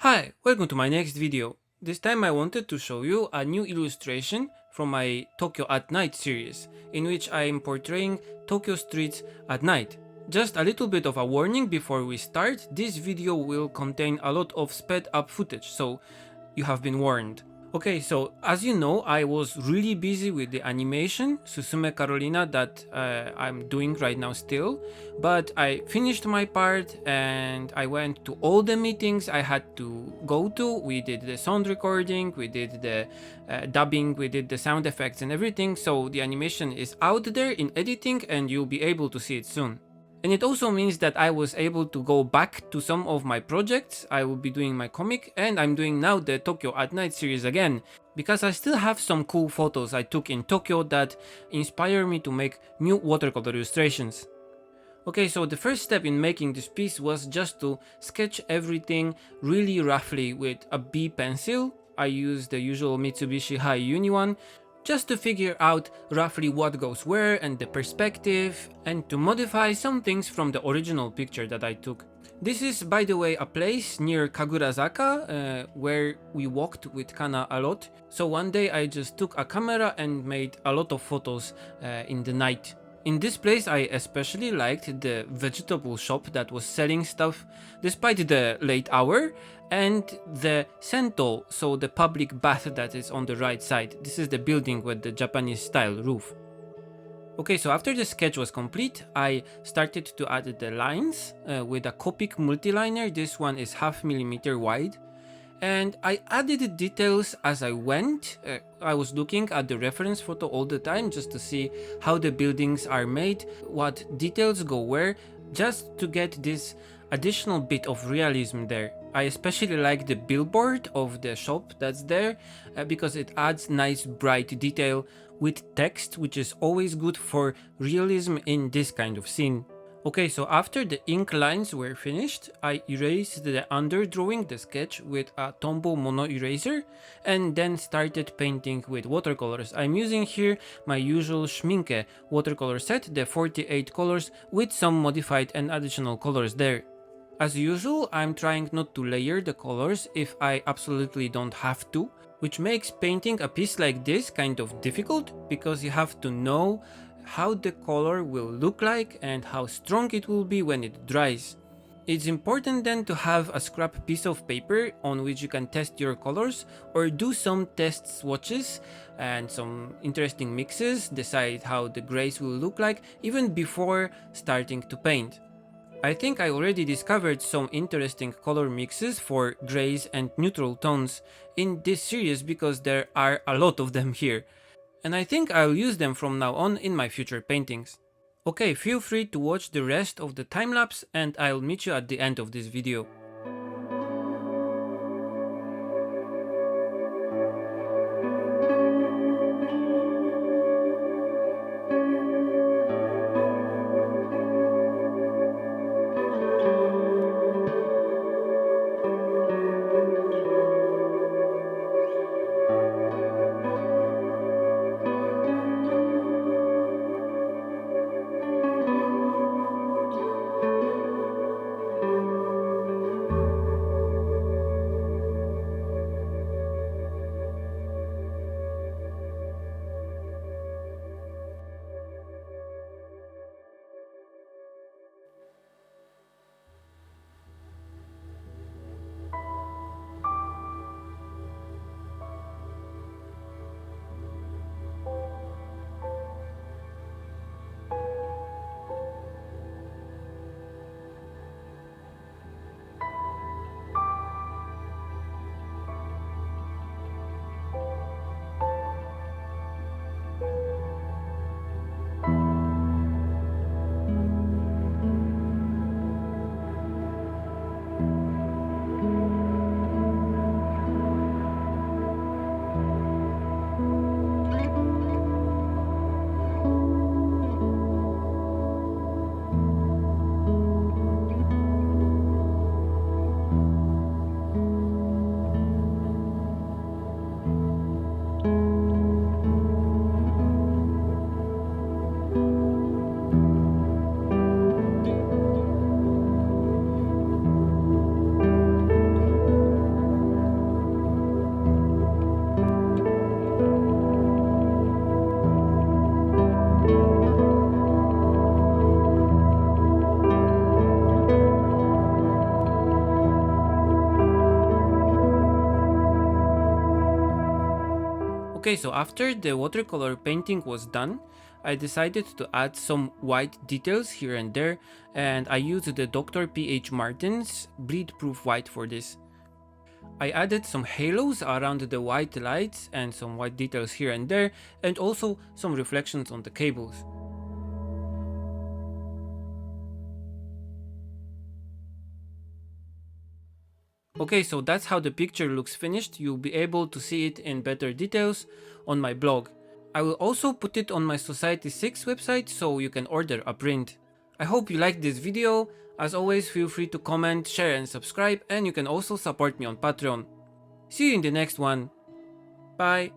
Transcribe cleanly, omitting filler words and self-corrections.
Hi, welcome to my next video. This time I wanted to show you a new illustration from my Tokyo at Night series, in which I am portraying Tokyo streets at night. Just a little bit of a warning before we start, this video will contain a lot of sped up footage, so you have been warned. Okay, so as you know, I was really busy with the animation Susume Carolina that I'm doing right now still, but I finished my part and I went to all the meetings I had to go to. We did the sound recording, we did the dubbing, we did the sound effects and everything, so the animation is out there in editing and you'll be able to see it soon. And it also means that I was able to go back to some of my projects. I will be doing my comic and I'm doing now the Tokyo at Night series again, because I still have some cool photos I took in Tokyo that inspire me to make new watercolor illustrations. Okay, so the first step in making this piece was just to sketch everything really roughly with a B pencil. I used the usual Mitsu-bishi Hi-Uni one, just to figure out roughly what goes where and the perspective, and to modify some things from the original picture that I took. This is, by the way, a place near Kagurazaka where we walked with Kana a lot. So one day I just took a camera and made a lot of photos in the night. In this place I especially liked the vegetable shop that was selling stuff despite the late hour, and the sentō, so the public bath that is on the right side. This is the building with the Japanese style roof. Okay, so after the sketch was complete, I started to add the lines with a COPIC multiliner. This one is 0.5 millimeter wide. And I added details as I went. I was looking at the reference photo all the time just to see how the buildings are made, what details go where, just to get this additional bit of realism there. I especially like the billboard of the shop that's there because it adds nice bright detail with text, which is always good for realism in this kind of scene. Okay, so after the ink lines were finished, I erased the underdrawing, the sketch, with a Tombow mono eraser and then started painting with watercolors. I'm using here my usual Schmincke watercolor set, the 48 colors, with some modified and additional colors there. As usual, I'm trying not to layer the colors if I absolutely don't have to, which makes painting a piece like this kind of difficult because you have to know how the color will look like and how strong it will be when it dries. It's important then to have a scrap piece of paper on which you can test your colors or do some test swatches and some interesting mixes, decide how the grays will look like even before starting to paint. I think I already discovered some interesting color mixes for grays and neutral tones in this series because there are a lot of them here, and I think I'll use them from now on in my future paintings. Okay, feel free to watch the rest of the time-lapse and I'll meet you at the end of this video. Okay, so after the watercolor painting was done, I decided to add some white details here and there, and I used the Dr. P.H. Martin's bleed proof white for this. I added some halos around the white lights and some white details here and there, and also some reflections on the cables. Okay, so that's how the picture looks finished. You'll be able to see it in better details on my blog. I will also put it on my Society 6 website so you can order a print. I hope you liked this video. As always, feel free to comment, share and subscribe, and you can also support me on Patreon. See you in the next one. Bye.